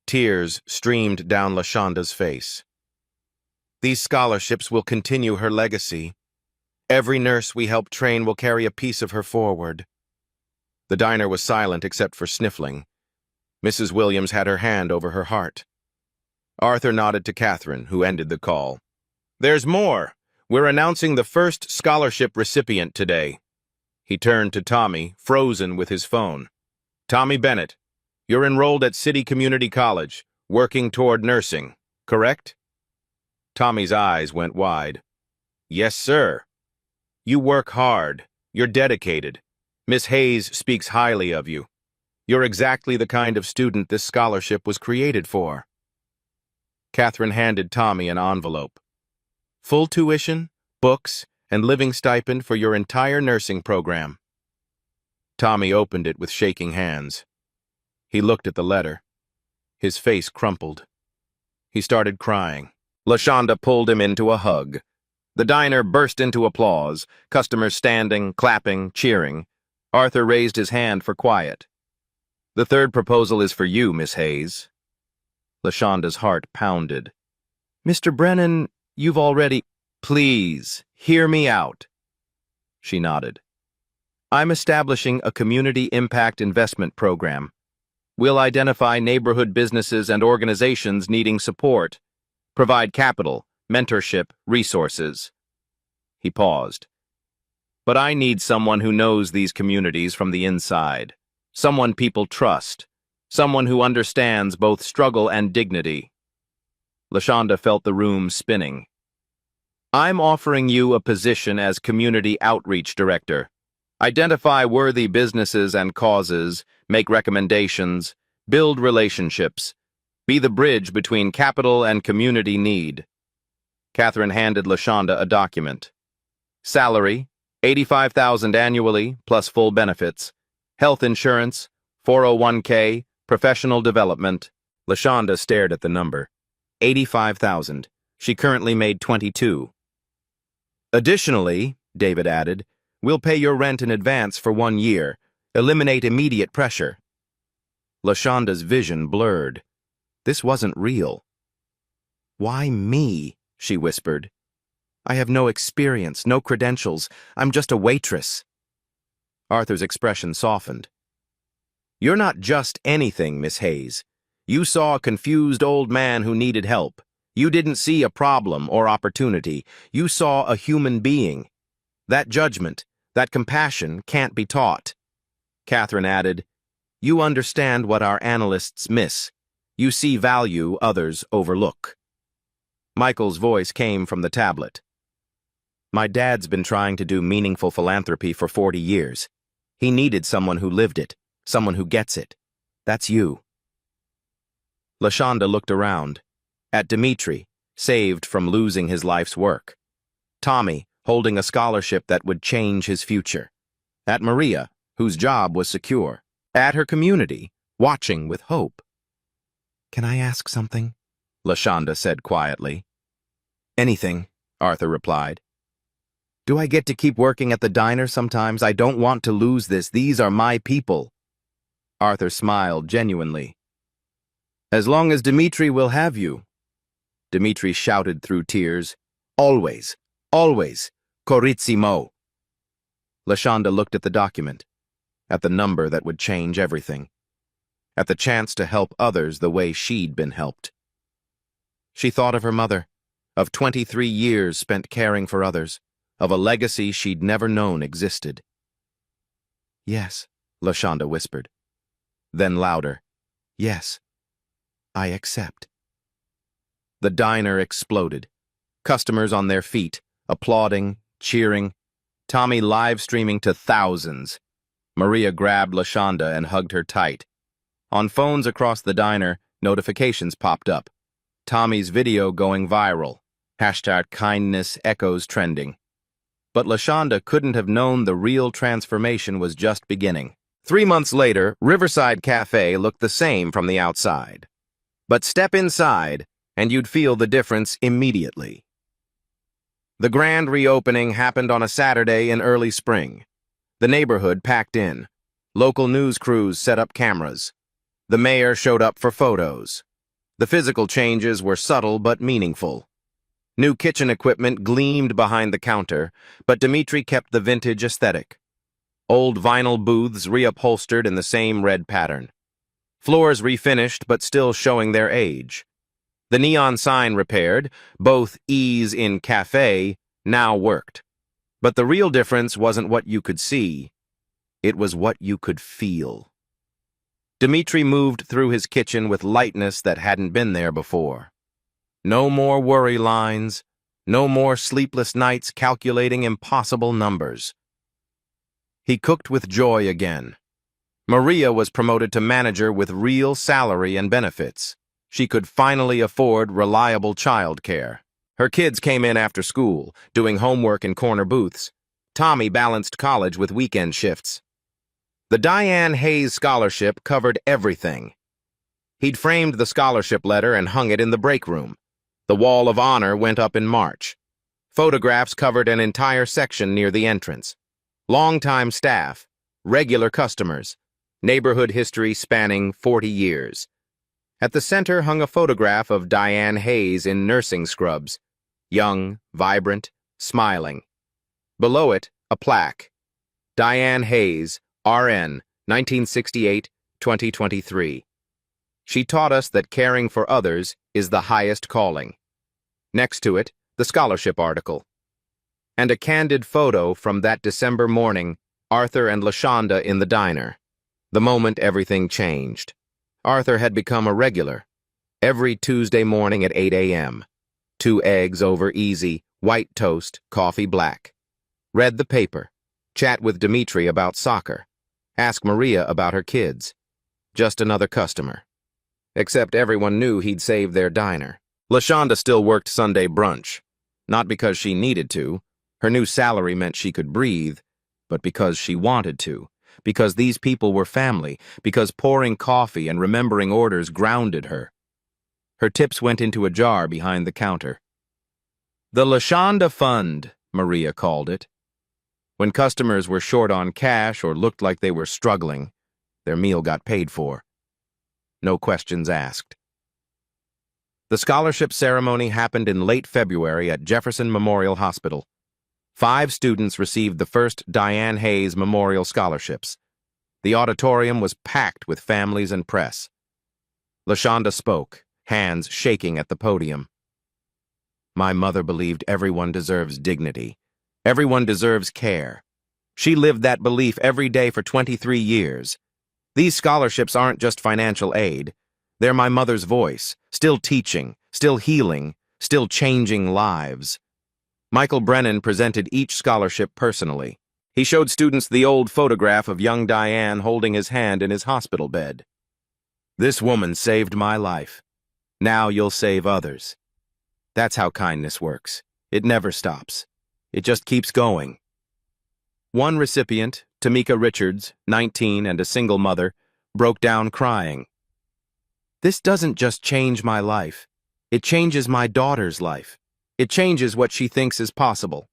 Speaker 1: Tears streamed down LaShonda's face. These scholarships will continue her legacy. Every nurse we help train will carry a piece of her forward. The diner was silent except for sniffling. Mrs. Williams had her hand over her heart. Arthur nodded to Catherine, who ended the call. There's more. We're announcing the first scholarship recipient today. He turned to Tommy, frozen with his phone. Tommy Bennett, you're enrolled at City Community College, working toward nursing, correct? Tommy's eyes went wide. Yes, sir. You work hard. You're dedicated. Miss Hayes speaks highly of you. You're exactly the kind of student this scholarship was created for. Catherine handed Tommy an envelope. Full tuition, books, and living stipend for your entire nursing program. Tommy opened it with shaking hands. He looked at the letter. His face crumpled. He started crying. LaShonda pulled him into a hug. The diner burst into applause, customers standing, clapping, cheering. Arthur raised his hand for quiet. "The third proposal is for you, Miss Hayes." LaShonda's heart pounded. "Mr. Brennan, you've already—" "Please, hear me out." She nodded. "I'm establishing a community impact investment program. We'll identify neighborhood businesses and organizations needing support, provide capital, mentorship, resources." He paused. "But I need someone who knows these communities from the inside, someone people trust, someone who understands both struggle and dignity." LaShonda felt the room spinning. "I'm offering you a position as Community Outreach Director. Identify worthy businesses and causes, make recommendations, build relationships, be the bridge between capital and community need." Catherine handed LaShonda a document. "Salary, $85,000 annually, plus full benefits. Health insurance, 401k, professional development." LaShonda stared at the number. $85,000. She currently made $22,000. "Additionally," David added, "we'll pay your rent in advance for 1 year. Eliminate immediate pressure." LaShonda's vision blurred. This wasn't real. "Why me?" she whispered. "I have no experience, no credentials. I'm just a waitress." Arthur's expression softened. "You're not just anything, Miss Hayes. You saw a confused old man who needed help. You didn't see a problem or opportunity. You saw a human being. That judgment, that compassion can't be taught." Catherine added, "You understand what our analysts miss. You see value others overlook." Michael's voice came from the tablet. "My dad's been trying to do meaningful philanthropy for 40 years. He needed someone who lived it, someone who gets it. That's you." LaShonda looked around. At Dimitri, saved from losing his life's work. Tommy, holding a scholarship that would change his future. At Maria, whose job was secure. At her community, watching with hope. "Can I ask something?" LaShonda said quietly. "Anything," Arthur replied. "Do I get to keep working at the diner sometimes? I don't want to lose this. These are my people." Arthur smiled genuinely. "As long as Dimitri will have you." Dimitri shouted through tears, "Always, always, Corissimo." LaShonda looked at the document, at the number that would change everything, at the chance to help others the way she'd been helped. She thought of her mother, of 23 years spent caring for others, of a legacy she'd never known existed. "Yes," LaShonda whispered. Then louder, "Yes, I accept." The diner exploded. Customers on their feet, applauding, cheering. Tommy live-streaming to thousands. Maria grabbed LaShonda and hugged her tight. On phones across the diner, notifications popped up. Tommy's video going viral. #kindness echoes trending. But LaShonda couldn't have known the real transformation was just beginning. 3 months later, Riverside Cafe looked the same from the outside. But step inside, and you'd feel the difference immediately. The grand reopening happened on a Saturday in early spring. The neighborhood packed in. Local news crews set up cameras. The mayor showed up for photos. The physical changes were subtle but meaningful. New kitchen equipment gleamed behind the counter, but Dimitri kept the vintage aesthetic. Old vinyl booths reupholstered in the same red pattern. Floors refinished but still showing their age. The neon sign repaired, both E's in cafe, now worked. But the real difference wasn't what you could see. It was what you could feel. Dimitri moved through his kitchen with lightness that hadn't been there before. No more worry lines, no more sleepless nights calculating impossible numbers. He cooked with joy again. Maria was promoted to manager with real salary and benefits. She could finally afford reliable childcare. Her kids came in after school, doing homework in corner booths. Tommy balanced college with weekend shifts. The Diane Hayes Scholarship covered everything. He'd framed the scholarship letter and hung it in the break room. The Wall of Honor went up in March. Photographs covered an entire section near the entrance. Longtime staff, regular customers, neighborhood history spanning 40 years. At the center hung a photograph of Diane Hayes in nursing scrubs, young, vibrant, smiling. Below it, a plaque. Diane Hayes, RN, 1968-2023. She taught us that caring for others is the highest calling. Next to it, the scholarship article. And a candid photo from that December morning, Arthur and LaShonda in the diner. The moment everything changed. Arthur had become a regular. Every Tuesday morning at 8 a.m. 2 eggs over easy, white toast, coffee black. Read the paper. Chat with Dimitri about soccer. Ask Maria about her kids. Just another customer. Except everyone knew he'd saved their diner. LaShonda still worked Sunday brunch. Not because she needed to. Her new salary meant she could breathe. But because she wanted to. Because these people were family. Because pouring coffee and remembering orders grounded her. Her tips went into a jar behind the counter. The LaShonda Fund, Maria called it. When customers were short on cash or looked like they were struggling, their meal got paid for. No questions asked. The scholarship ceremony happened in late February at Jefferson Memorial Hospital. 5 students received the first Diane Hayes Memorial Scholarships. The auditorium was packed with families and press. LaShonda spoke, hands shaking at the podium. My mother believed everyone deserves dignity. Everyone deserves care. She lived that belief every day for 23 years. These scholarships aren't just financial aid. They're my mother's voice, still teaching, still healing, still changing lives. Michael Brennan presented each scholarship personally. He showed students the old photograph of young Diane holding his hand in his hospital bed. This woman saved my life. Now you'll save others. That's how kindness works. It never stops. It just keeps going. One recipient, Tamika Richards, 19 and a single mother, broke down crying. This doesn't just change my life. It changes my daughter's life. It changes what she thinks is possible.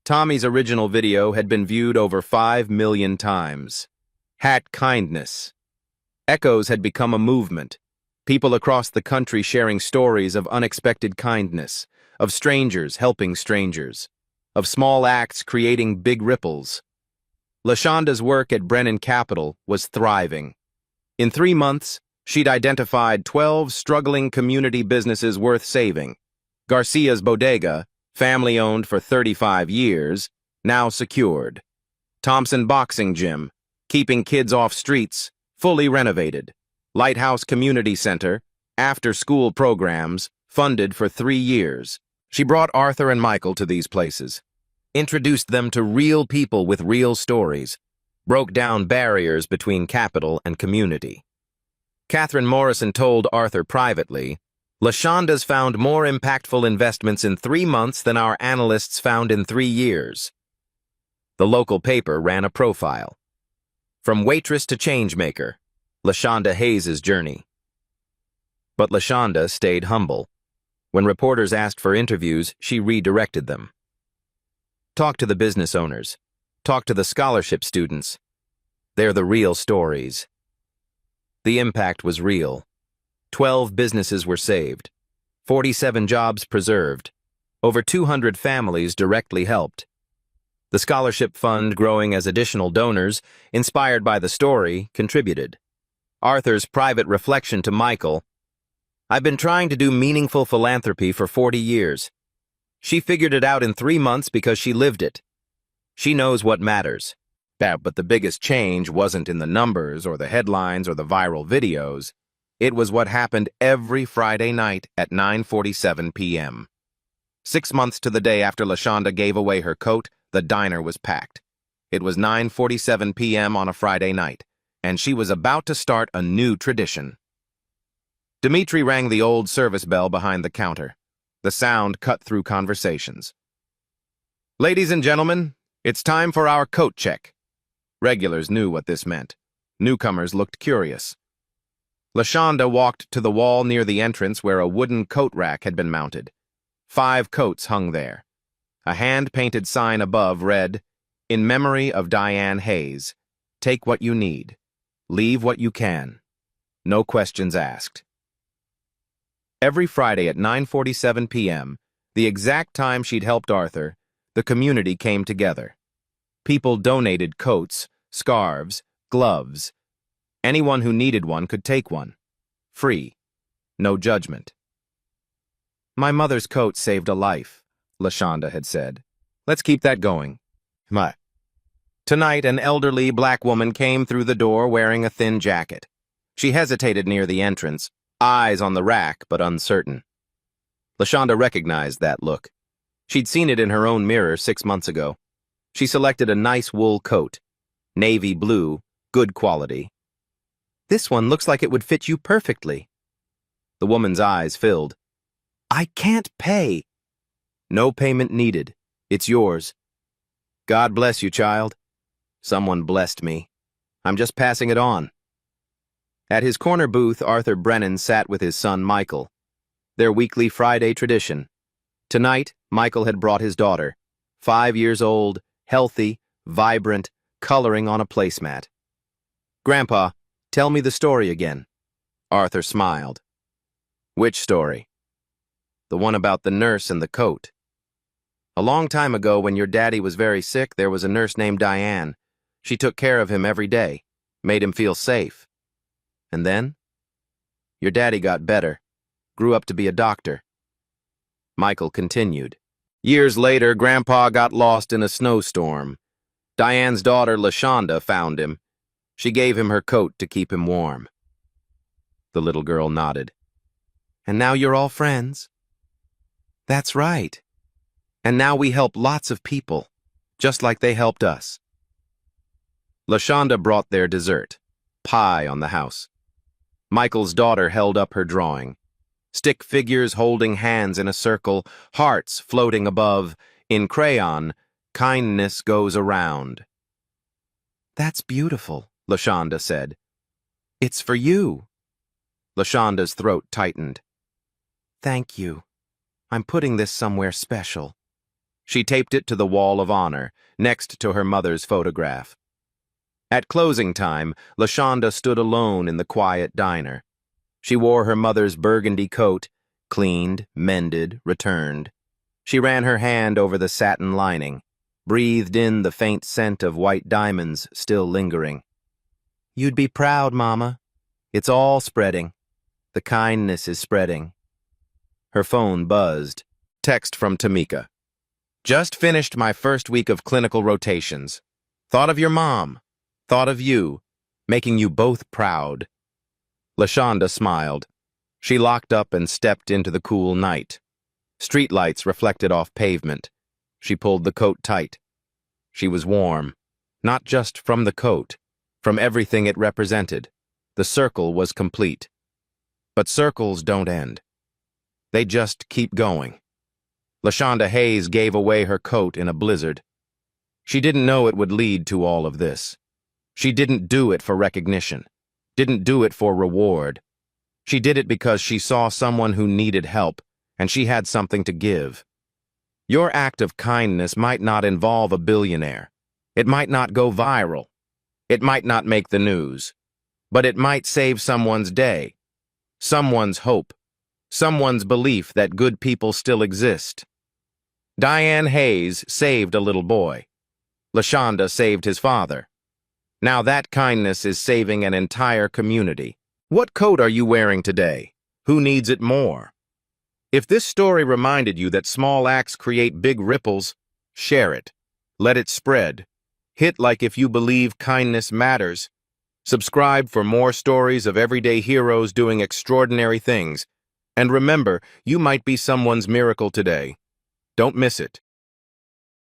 Speaker 1: Tommy's original video had been viewed over 5 million times. #kindness. Echoes had become a movement. People across the country sharing stories of unexpected kindness, of strangers helping strangers, of small acts creating big ripples. LaShonda's work at Brennan Capital was thriving. In 3 months, she'd identified 12 struggling community businesses worth saving. Garcia's Bodega, family-owned for 35 years, now secured. Thompson Boxing Gym, keeping kids off streets, fully renovated. Lighthouse Community Center, after-school programs, funded for 3 years. She brought Arthur and Michael to these places, introduced them to real people with real stories, broke down barriers between capital and community. Catherine Morrison told Arthur privately, LaShonda's found more impactful investments in 3 months than our analysts found in 3 years. The local paper ran a profile. From waitress to changemaker, LaShonda Hayes' journey. But LaShonda stayed humble. When reporters asked for interviews, she redirected them. Talk to the business owners. Talk to the scholarship students. They're the real stories. The impact was real. 12 businesses were saved. 47 jobs preserved. Over 200 families directly helped. The scholarship fund, growing as additional donors, inspired by the story, contributed. Arthur's private reflection to Michael, I've been trying to do meaningful philanthropy for 40 years. She figured it out in 3 months because she lived it. She knows what matters. But the biggest change wasn't in the numbers or the headlines or the viral videos. It was what happened every Friday night at 9:47 p.m. 6 months to the day after LaShonda gave away her coat, the diner was packed. It was 9:47 p.m. on a Friday night, and she was about to start a new tradition. Dimitri rang the old service bell behind the counter. The sound cut through conversations. Ladies and gentlemen, it's time for our coat check. Regulars knew what this meant. Newcomers looked curious. LaShonda walked to the wall near the entrance where a wooden coat rack had been mounted. 5 coats hung there. A hand-painted sign above read, "In memory of Diane Hayes. Take what you need. Leave what you can. No questions asked." Every Friday at 9:47 p.m., the exact time she'd helped Arthur, the community came together. People donated coats, scarves, gloves. Anyone who needed one could take one. Free. No judgment. "My mother's coat saved a life," LaShonda had said. "Let's keep that going." Tonight, an elderly black woman came through the door wearing a thin jacket. She hesitated near the entrance, eyes on the rack but uncertain. LaShonda recognized that look. She'd seen it in her own mirror 6 months ago. She selected a nice wool coat. Navy blue, good quality. "This one looks like it would fit you perfectly." The woman's eyes filled. "I can't pay." "No payment needed. It's yours." "God bless you, child." "Someone blessed me. I'm just passing it on." At his corner booth, Arthur Brennan sat with his son Michael. Their weekly Friday tradition. Tonight, Michael had brought his daughter, 5 years old, healthy, vibrant, coloring on a placemat. "Grandpa, tell me the story again." Arthur smiled. "Which story?" "The one about the nurse and the coat. A long time ago, when your daddy was very sick, there was a nurse named Diane. She took care of him every day, made him feel safe. And then? Your daddy got better, grew up to be a doctor." Michael continued. "Years later, Grandpa got lost in a snowstorm. Diane's daughter, LaShonda, found him. She gave him her coat to keep him warm." The little girl nodded. "And now you're all friends?" "That's right. And now we help lots of people, just like they helped us." LaShonda brought their dessert, pie on the house. Michael's daughter held up her drawing. Stick figures holding hands in a circle, hearts floating above, in crayon, "Kindness goes around." "That's beautiful," LaShonda said. "It's for you." LaShonda's throat tightened. "Thank you. I'm putting this somewhere special." She taped it to the wall of honor, next to her mother's photograph. At closing time, LaShonda stood alone in the quiet diner. She wore her mother's burgundy coat, cleaned, mended, returned. She ran her hand over the satin lining, breathed in the faint scent of white diamonds still lingering. "You'd be proud, Mama. It's all spreading. The kindness is spreading." Her phone buzzed. Text from Tamika. "Just finished my first week of clinical rotations. Thought of your mom. Thought of you. Making you both proud." LaShonda smiled. She locked up and stepped into the cool night. Streetlights reflected off pavement. She pulled the coat tight. She was warm, not just from the coat, from everything it represented. The circle was complete. But circles don't end. They just keep going. LaShonda Hayes gave away her coat in a blizzard. She didn't know it would lead to all of this. She didn't do it for recognition, didn't do it for reward. She did it because she saw someone who needed help, and she had something to give. Your act of kindness might not involve a billionaire. It might not go viral. It might not make the news. But it might save someone's day, someone's hope, someone's belief that good people still exist. Diane Hayes saved a little boy. LaShonda saved his father. Now that kindness is saving an entire community. What coat are you wearing today? Who needs it more? If this story reminded you that small acts create big ripples, share it. Let it spread. Hit like if you believe kindness matters. Subscribe for more stories of everyday heroes doing extraordinary things. And remember, you might be someone's miracle today. Don't miss it.